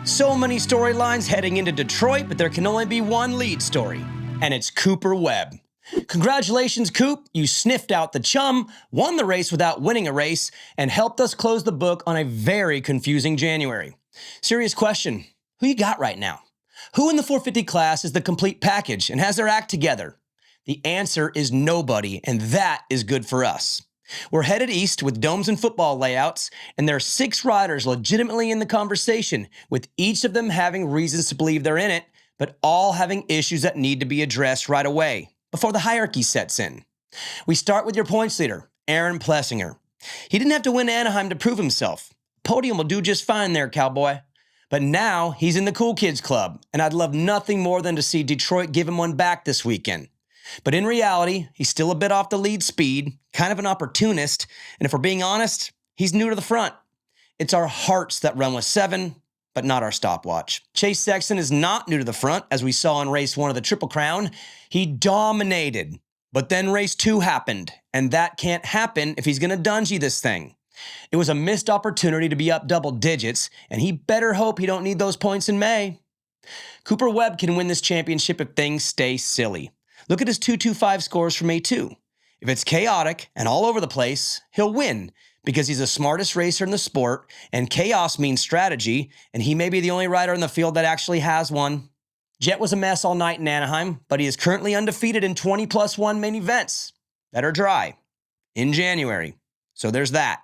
So many storylines heading into Detroit, but there can only be one lead story, and it's Cooper Webb. Congratulations, Coop. You sniffed out the chum, won the race without winning a race, and helped us close the book on a very confusing January. Serious question, who you got right now? Who in the 450 class is the complete package and has their act together? The answer is nobody, and that is good for us. We're headed east with domes and football layouts, and there are 6 riders legitimately in the conversation, with each of them having reasons to believe they're in it, but all having issues that need to be addressed right away, before the hierarchy sets in. We start with your points leader, Aaron Plessinger. He didn't have to win Anaheim to prove himself. Podium will do just fine there, cowboy. But now he's in the Cool Kids Club, and I'd love nothing more than to see Detroit give him one back this weekend. But in reality, he's still a bit off the lead speed, kind of an opportunist, and if we're being honest, he's new to the front. It's our hearts that run with 7, but not our stopwatch. Chase Sexton is not new to the front, as we saw in race 1 of the Triple Crown. He dominated, but then race 2 happened, and that can't happen if he's going to dungy this thing. It was a missed opportunity to be up double digits, and he better hope he don't need those points in May. Cooper Webb can win this championship if things stay silly. Look at his 2.25 scores from A2. If it's chaotic and all over the place, he'll win because he's the smartest racer in the sport, and chaos means strategy, and he may be the only rider in the field that actually has one. Jett was a mess all night in Anaheim, but he is currently undefeated in 20+1 main events that are dry in January. So there's that.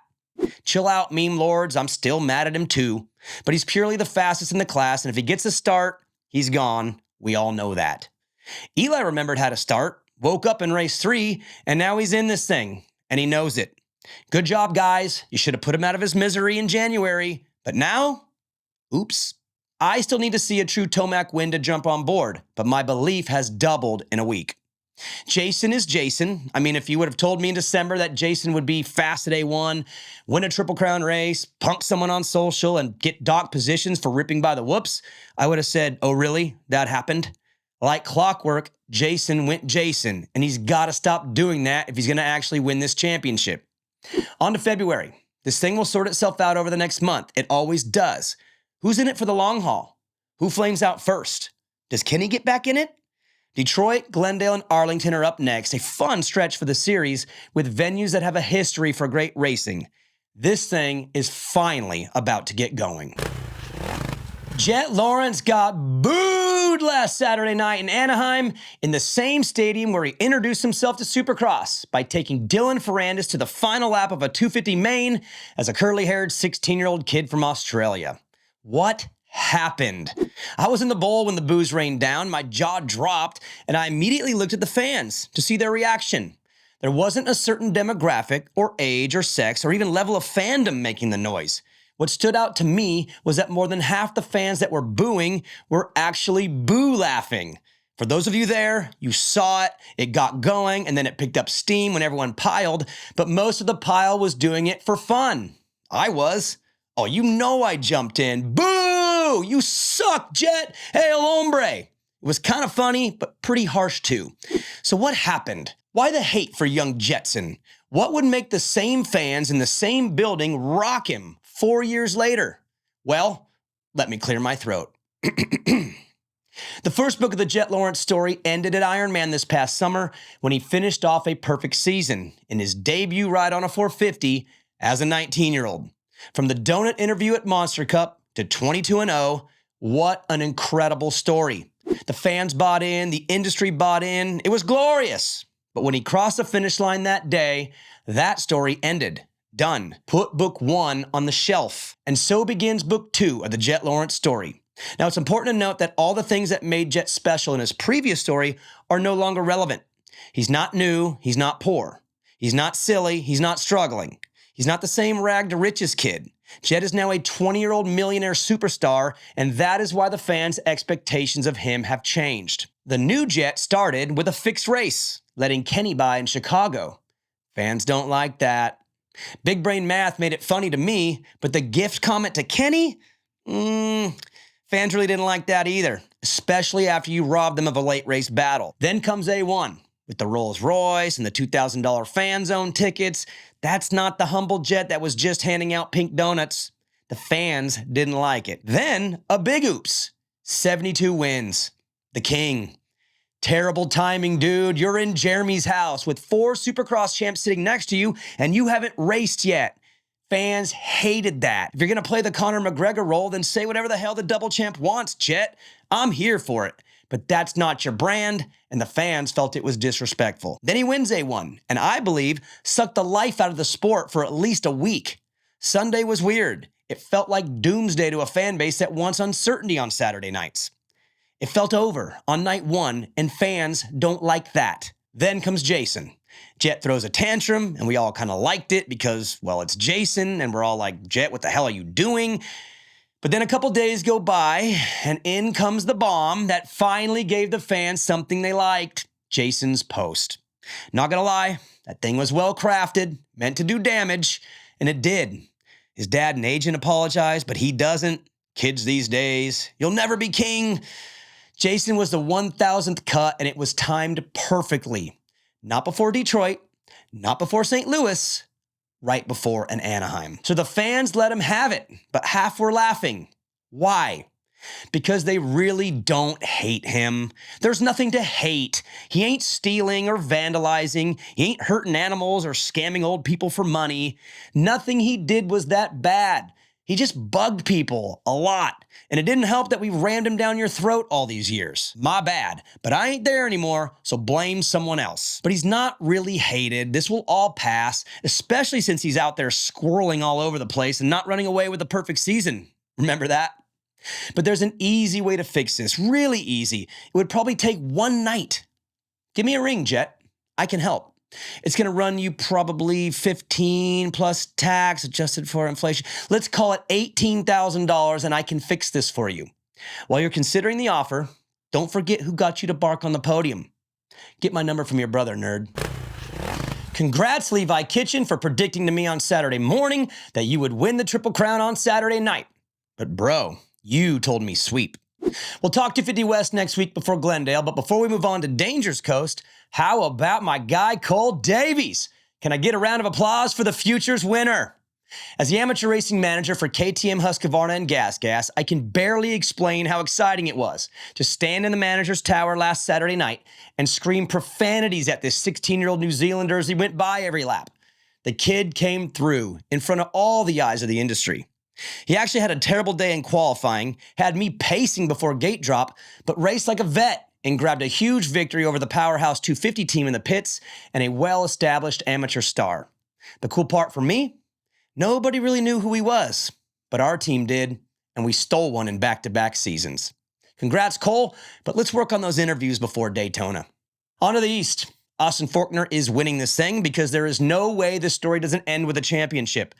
Chill out, meme lords. I'm still mad at him too, but he's purely the fastest in the class, and if he gets a start, he's gone. We all know that. Eli remembered how to start, woke up in race 3, and now he's in this thing, and he knows it. Good job, guys. You should have put him out of his misery in January, but now, oops. I still need to see a true Tomac win to jump on board, but my belief has doubled in a week. Jason is Jason. I mean, if you would have told me in December that Jason would be fast at A1, win a Triple Crown race, punk someone on social, and get dock positions for ripping by the whoops, I would have said, oh really? That happened? Like clockwork, Jason went Jason, and he's got to stop doing that if he's going to actually win this championship. On to February. This thing will sort itself out over the next month. It always does. Who's in it for the long haul? Who flames out first? Does Kenny get back in it? Detroit, Glendale, and Arlington are up next, a fun stretch for the series with venues that have a history for great racing. This thing is finally about to get going. Jett Lawrence got booed last Saturday night in Anaheim in the same stadium where he introduced himself to Supercross by taking Dylan Ferrandis to the final lap of a 250 main as a curly-haired 16-year-old kid from Australia. What happened? I was in the bowl when the booze rained down, my jaw dropped, and I immediately looked at the fans to see their reaction. There wasn't a certain demographic or age or sex or even level of fandom making the noise. What stood out to me was that more than half the fans that were booing were actually boo-laughing. For those of you there, you saw it, it got going, and then it picked up steam when everyone piled, but most of the pile was doing it for fun. I was. Oh, you know I jumped in. Boo! You suck, Jett! Hey, el hombre! It was kind of funny, but pretty harsh too. So what happened? Why the hate for young Jetson? What would make the same fans in the same building rock him 4 years later? Well, let me clear my throat. The first book of the Jett Lawrence story ended at Ironman this past summer when he finished off a perfect season in his debut ride on a 450 as a 19-year-old. From the donut interview at Monster Cup to 22-0, what an incredible story. The fans bought in, the industry bought in, it was glorious. But when he crossed the finish line that day, that story ended. Done. Put book 1 on the shelf. And so begins book 2 of the Jett Lawrence story. Now, it's important to note that all the things that made Jett special in his previous story are no longer relevant. He's not new, he's not poor. He's not silly, he's not struggling. He's not the same rag to riches kid. Jett is now a 20-year-old millionaire superstar, and that is why the fans' expectations of him have changed. The new Jett started with a fixed race, letting Kenny by in Chicago. Fans don't like that. Big brain math made it funny to me, but the gift comment to Kenny? Fans really didn't like that either, especially after you robbed them of a late race battle. Then comes A1, with the Rolls Royce and the $2,000 fan zone tickets. That's not the humble Jett that was just handing out pink donuts. The fans didn't like it. Then, a big oops. 72 wins. The king. Terrible timing, dude. You're in Jeremy's house with 4 Supercross champs sitting next to you, and you haven't raced yet. Fans hated that. If you're going to play the Conor McGregor role, then say whatever the hell the double champ wants, Jett. I'm here for it. But that's not your brand, and the fans felt it was disrespectful. Then he wins A1, and I believe sucked the life out of the sport for at least a week. Sunday was weird. It felt like doomsday to a fan base that wants uncertainty on Saturday nights. It felt over on night 1, and fans don't like that. Then comes Jason. Jett throws a tantrum, and we all kind of liked it because, well, it's Jason, and we're all like, Jett, what the hell are you doing? But then a couple days go by, and in comes the bomb that finally gave the fans something they liked, Jason's post. Not gonna lie, that thing was well crafted, meant to do damage, and it did. His dad and agent apologized, but he doesn't. Kids these days, you'll never be king. Jason was the 1,000th cut, and it was timed perfectly. Not before Detroit, not before St. Louis, right before an Anaheim. So the fans let him have it, but half were laughing. Why? Because they really don't hate him. There's nothing to hate. He ain't stealing or vandalizing. He ain't hurting animals or scamming old people for money. Nothing he did was that bad. He just bugged people a lot. And it didn't help that we rammed him down your throat all these years. My bad. But I ain't there anymore, so blame someone else. But he's not really hated. This will all pass, especially since he's out there squirreling all over the place and not running away with a perfect season. Remember that? But there's an easy way to fix this, really easy. It would probably take one night. Give me a ring, Jett. I can help. It's going to run you probably $15,000 plus tax adjusted for inflation. Let's call it $18,000 and I can fix this for you. While you're considering the offer, don't forget who got you to bark on the podium. Get my number from your brother, nerd. Congrats, Levi Kitchen, for predicting to me on Saturday morning that you would win the Triple Crown on Saturday night. But bro, you told me sweep. We'll talk 250 West next week before Glendale, but before we move on to Danger's Coast, how about my guy Cole Davies? Can I get a round of applause for the Futures winner? As the amateur racing manager for KTM, Husqvarna, and Gas Gas, I can barely explain how exciting it was to stand in the manager's tower last Saturday night and scream profanities at this 16-year-old New Zealander as he went by every lap. The kid came through in front of all the eyes of the industry. He actually had a terrible day in qualifying, had me pacing before gate drop, but raced like a vet and grabbed a huge victory over the powerhouse 250 team in the pits and a well-established amateur star. The cool part for me, nobody really knew who he was, but our team did, and we stole one in back-to-back seasons. Congrats, Cole, but let's work on those interviews before Daytona. On to the East. Austin Forkner is winning this thing because there is no way this story doesn't end with a championship.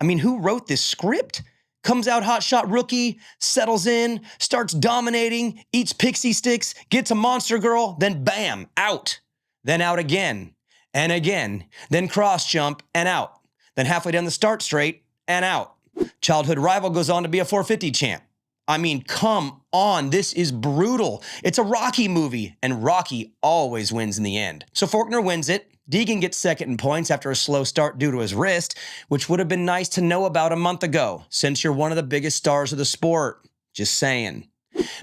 I mean, who wrote this script? Comes out hotshot rookie, settles in, starts dominating, eats pixie sticks, gets a monster girl, then bam, out. Then out again, and again, then cross jump and out. Then halfway down the start straight and out. Childhood rival goes on to be a 450 champ. I mean, come on, this is brutal. It's a Rocky movie, and Rocky always wins in the end. So Forkner wins it. Deegan gets second in points after a slow start due to his wrist, which would have been nice to know about a month ago, since you're one of the biggest stars of the sport. Just saying.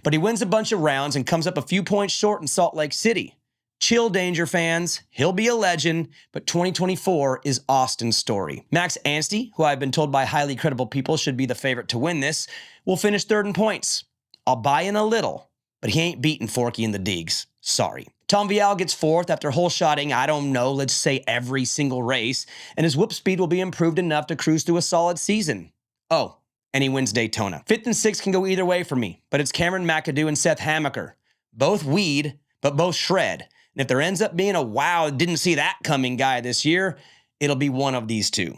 But he wins a bunch of rounds and comes up a few points short in Salt Lake City. Chill, Danger fans. He'll be a legend, but 2024 is Austin's story. Max Anstey, who I've been told by highly credible people should be the favorite to win this, will finish third in points. I'll buy in a little, but he ain't beating Forky in the Deegs. Sorry. Tom Vial gets fourth after hole-shotting, I don't know, let's say every single race, and his whoop speed will be improved enough to cruise through a solid season. Oh, and he wins Daytona. Fifth and sixth can go either way for me, but it's Cameron McAdoo and Seth Hamaker. Both weed, but both shred. And if there ends up being a wow, didn't see that coming guy this year, it'll be one of these two.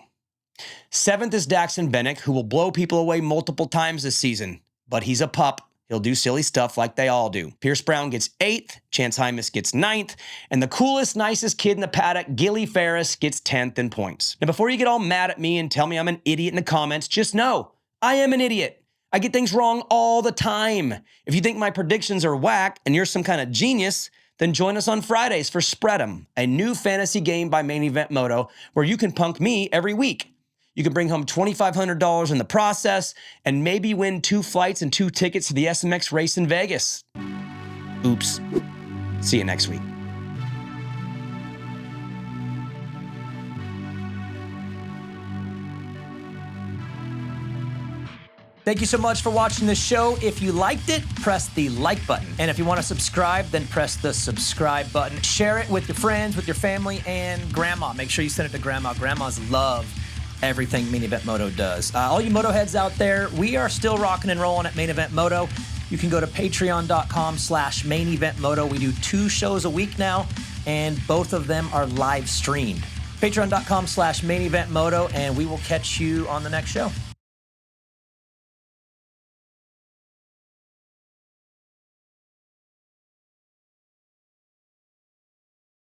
Seventh is Daxton Bennick, who will blow people away multiple times this season, but he's a pup. He'll do silly stuff like they all do. Pierce Brown gets 8th, Chance Hymas gets 9th, and the coolest, nicest kid in the paddock, Gilly Ferris, gets 10th in points. Now, before you get all mad at me and tell me I'm an idiot in the comments, just know, I am an idiot. I get things wrong all the time. If you think my predictions are whack and you're some kind of genius, then join us on Fridays for Spread 'em, a new fantasy game by Main Event Moto where you can punk me every week. You can bring home $2,500 in the process and maybe win 2 flights and 2 tickets to the SMX race in Vegas. Oops. See you next week. Thank you so much for watching this show. If you liked it, press the like button. And if you want to subscribe, then press the subscribe button. Share it with your friends, with your family, and grandma. Make sure you send it to grandma. Grandmas love everything Main Event Moto does. All you Motoheads out there, we are still rocking and rolling at Main Event Moto. You can go to patreon.com/Main Event Moto. We do 2 shows a week now, and both of them are live streamed. Patreon.com/Main Event Moto, and we will catch you on the next show.